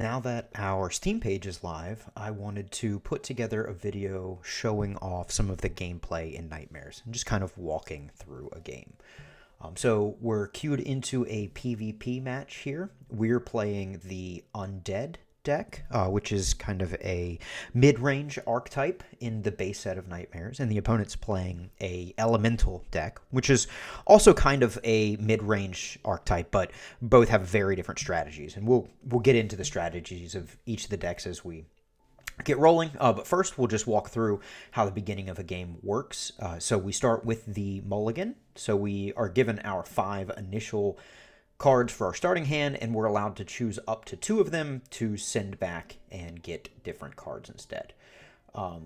Now that our Steam page is live, I wanted to put together a video showing off some of the gameplay in Nightmares and just kind of walking through a game. So we're queued into a PvP match here. We're playing the Undead deck, which is kind of a mid-range archetype in the base set of Nightmares, and the opponent's playing a Elemental deck, which is also kind of a mid-range archetype, but both have very different strategies, and we'll get into the strategies of each of the decks as we get rolling. But first, we'll just walk through how the beginning of a game works. So we start with the mulligan. So we are given our 5 initial cards for our starting hand, and we're allowed to choose up to 2 of them to send back and get different cards instead.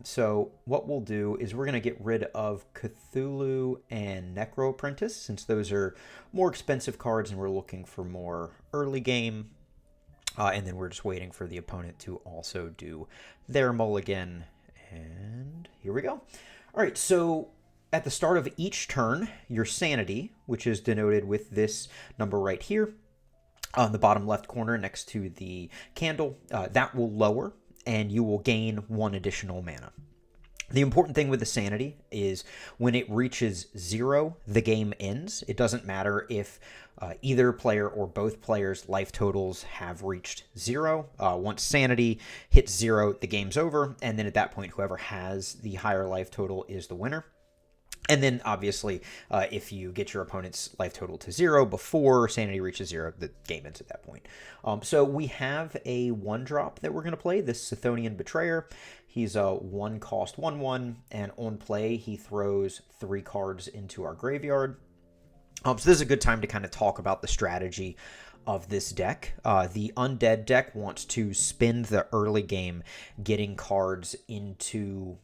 So what we'll do is we're going to get rid of Cthulhu and Necro Apprentice, since those are more expensive cards and we're looking for more early game. And then we're just waiting for the opponent to also do their mulligan. And here we go. All right, so at the start of each turn, your sanity, which is denoted with this number right here on the bottom left corner next to the candle, that will lower, and you will gain 1 additional mana. The important thing with the sanity is when it reaches 0, the game ends. It doesn't matter if either player or both players' life totals have reached 0. Once sanity hits 0, the game's over, and then at that point, whoever has the higher life total is the winner. And then, obviously, if you get your opponent's life total to 0 before sanity reaches 0, the game ends at that point. So we have a 1-drop that we're going to play, this Chthonian Betrayer. He's a 1-cost 1/1, and on play, he throws 3 cards into our graveyard. So this is a good time to kind of talk about the strategy of this deck. The Undead deck wants to spend the early game getting cards into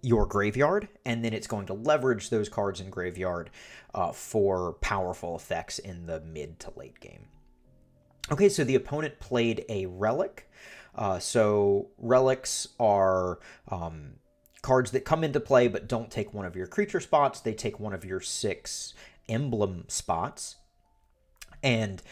your graveyard, and then it's going to leverage those cards in graveyard for powerful effects in the mid to late game. Okay, so the opponent played a Relic. So relics are cards that come into play but don't take one of your creature spots. They take one of your 6 emblem spots. And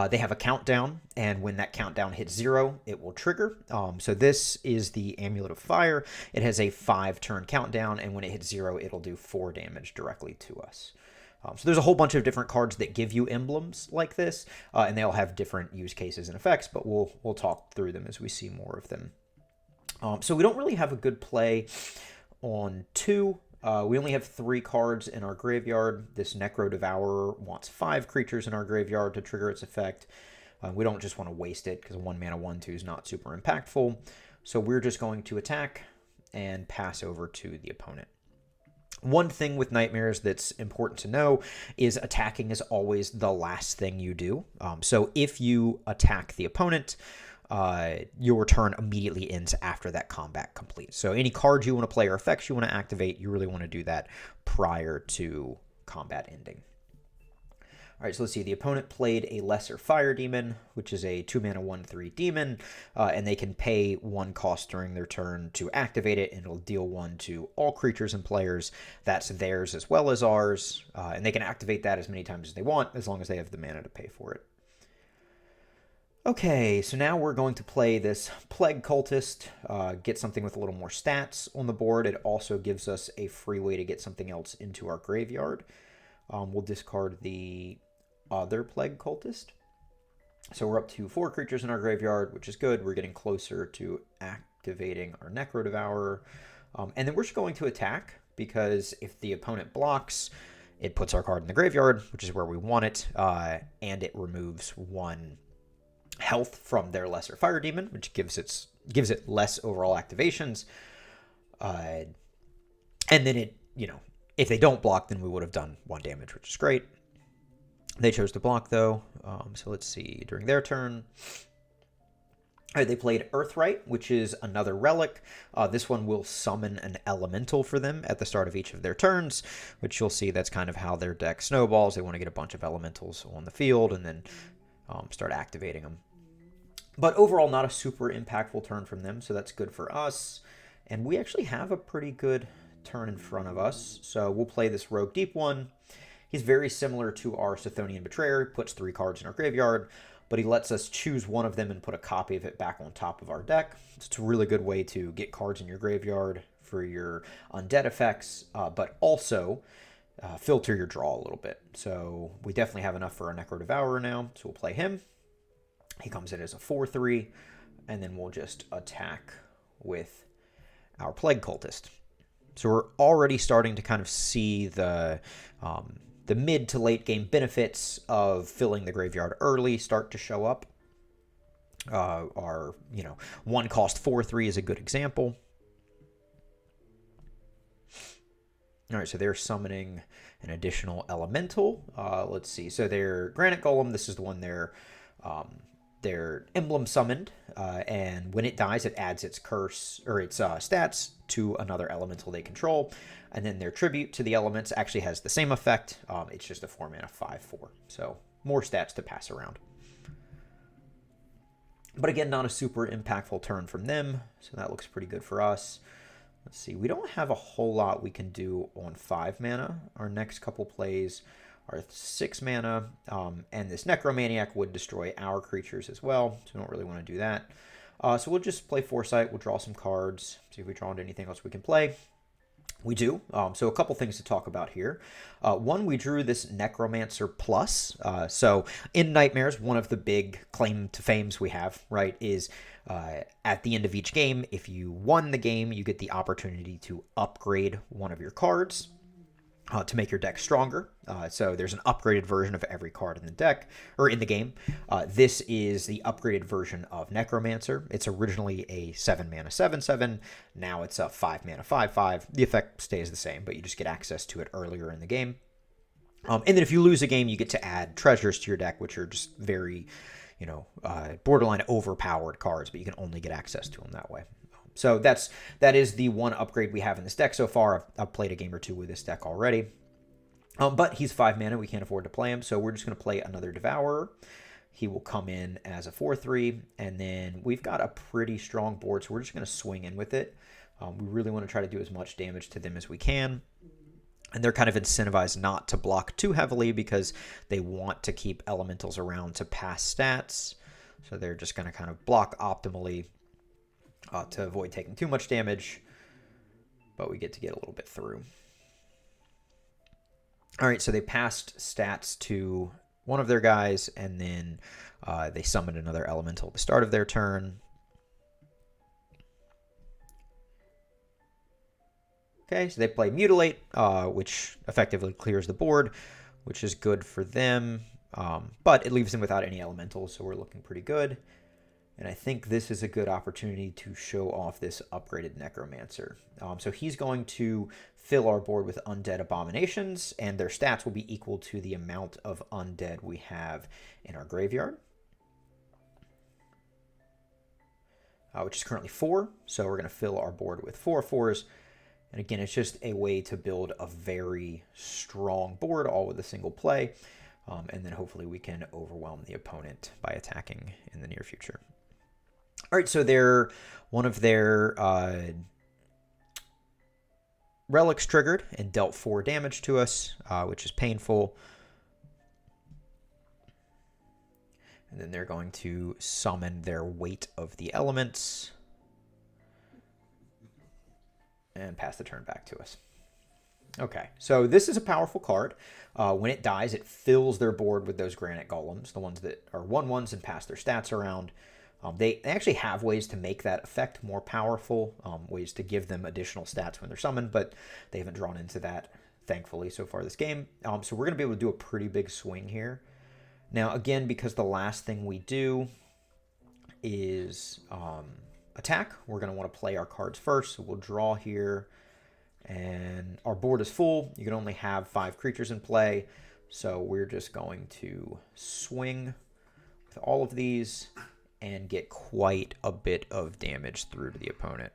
they have a countdown, and when that countdown hits 0, it will trigger. So this is the Amulet of Fire. It has a 5-turn countdown, and when it hits 0, it'll do 4 damage directly to us. So there's a whole bunch of different cards that give you emblems like this, and they all have different use cases and effects, but we'll talk through them as we see more of them. So we don't really have a good play on 2. We only have 3 cards in our graveyard. This Necro Devourer wants 5 creatures in our graveyard to trigger its effect. We don't just want to waste it because a 1-mana 1/2 is not super impactful. So we're just going to attack and pass over to the opponent. One thing with Nightmares that's important to know is attacking is always the last thing you do. So if you attack the opponent, your turn immediately ends after that combat completes. So any cards you want to play or effects you want to activate, you really want to do that prior to combat ending. All right, so let's see. The opponent played a Lesser Fire Demon, which is a 2-mana 1/3 demon, and they can pay 1 cost during their turn to activate it, and it'll deal 1 to all creatures and players. That's theirs as well as ours, and they can activate that as many times as they want, as long as they have the mana to pay for it. Okay, so now we're going to play this Plague Cultist, get something with a little more stats on the board. It also gives us a free way to get something else into our graveyard. We'll discard the other Plague Cultist. So we're up to 4 creatures in our graveyard, which is good. We're getting closer to activating our Necro Devourer. And then we're just going to attack, because if the opponent blocks, it puts our card in the graveyard, which is where we want it, and it removes 1 health from their Lesser Fire Demon, which gives it less overall activations. And then it, if they don't block, then we would have done 1 damage, which is great. They chose to block, though. So let's see. During their turn, they played Earthright, which is another relic. This one will summon an elemental for them at the start of each of their turns, which you'll see that's kind of how their deck snowballs. They want to get a bunch of elementals on the field and then start activating them. But overall, not a super impactful turn from them, so that's good for us. And we actually have a pretty good turn in front of us, so we'll play this Rogue Deep one. He's very similar to our Chthonian Betrayer. He puts 3 cards in our graveyard, but he lets us choose one of them and put a copy of it back on top of our deck. So it's a really good way to get cards in your graveyard for your undead effects, but also filter your draw a little bit. So we definitely have enough for our Necro Devourer now, so we'll play him. He comes in as a 4/3, and then we'll just attack with our Plague Cultist. So we're already starting to kind of see the mid to late game benefits of filling the graveyard early start to show up. Our, one cost 4/3 is a good example. All right, so they're summoning an additional elemental. Let's see. So their Granite Golem, this is the one they're emblem summoned, and when it dies, it adds its curse or its stats to another elemental they control, and then their tribute to the elements actually has the same effect. It's just a 4-mana 5/4, so more stats to pass around. But again, not a super impactful turn from them, so that looks pretty good for us. Let's see, we don't have a whole lot we can do on 5 mana. Our next couple plays are 6 mana, and this Necromaniac would destroy our creatures as well, so we don't really want to do that. So we'll just play Foresight, we'll draw some cards, see if we draw into anything else we can play. We do. So a couple things to talk about here. One, we drew this Necromancer Plus. So in Nightmares, one of the big claim to fames we have, right, is at the end of each game, if you won the game, you get the opportunity to upgrade one of your cards to make your deck stronger. So there's an upgraded version of every card in the deck, or in the game. This is the upgraded version of Necromancer. It's originally a 7-mana 7/7. Now it's a 5-mana 5/5. The effect stays the same, but you just get access to it earlier in the game. And then if you lose a game, you get to add treasures to your deck, which are just very, borderline overpowered cards, but you can only get access to them that way. So that is the one upgrade we have in this deck so far. I've played a game or two with this deck already. But he's 5 mana. We can't afford to play him, so we're just going to play another Devourer. He will come in as a 4/3, and then we've got a pretty strong board, so we're just going to swing in with it. We really want to try to do as much damage to them as we can. And they're kind of incentivized not to block too heavily because they want to keep elementals around to pass stats. So they're just going to kind of block optimally to avoid taking too much damage, but we get to get a little bit through. All right, so they passed stats to one of their guys, and then they summoned another elemental at the start of their turn. Okay, so they play Mutilate, which effectively clears the board, which is good for them, but it leaves them without any elementals, so we're looking pretty good. And I think this is a good opportunity to show off this upgraded Necromancer. So he's going to fill our board with Undead Abominations, and their stats will be equal to the amount of Undead we have in our graveyard, which is currently 4. So we're going to fill our board with 4 4s. And again, it's just a way to build a very strong board, all with a single play. And then hopefully we can overwhelm the opponent by attacking in the near future. All right, so one of their relics triggered and dealt 4 damage to us, which is painful. And then they're going to summon their Weight of the Elements and pass the turn back to us. Okay, so this is a powerful card. When it dies, it fills their board with those Granite Golems, the ones that are 1/1s and pass their stats around. They actually have ways to make that effect more powerful, ways to give them additional stats when they're summoned, but they haven't drawn into that, thankfully, so far this game. So we're going to be able to do a pretty big swing here. Now, again, because the last thing we do is attack, we're going to want to play our cards first, so we'll draw here. And our board is full. You can only have 5 creatures in play, so we're just going to swing with all of these and get quite a bit of damage through to the opponent.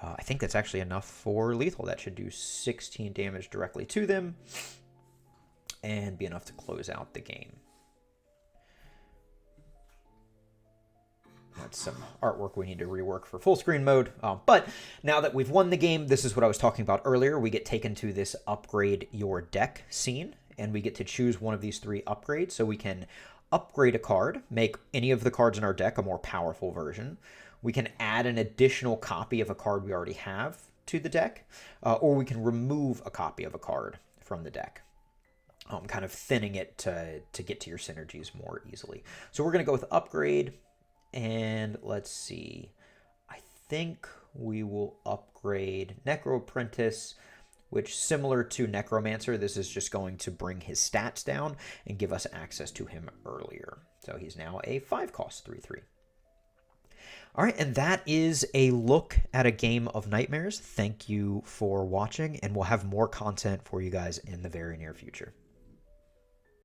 I think that's actually enough for lethal. That should do 16 damage directly to them and be enough to close out the game. That's some artwork we need to rework for full screen mode. But now that we've won the game, this is what I was talking about earlier. We get taken to this upgrade your deck scene, and we get to choose one of these 3 upgrades. So we can upgrade a card, make any of the cards in our deck a more powerful version. We can add an additional copy of a card we already have to the deck, or we can remove a copy of a card from the deck. Kind of thinning it to get to your synergies more easily. So we're going to go with upgrade, and let's see. I think we will upgrade Necro Apprentice, which, similar to Necromancer, this is just going to bring his stats down and give us access to him earlier. So he's now a 5-cost 3/3. All right, and that is a look at a game of Nightmares. Thank you for watching, and we'll have more content for you guys in the very near future.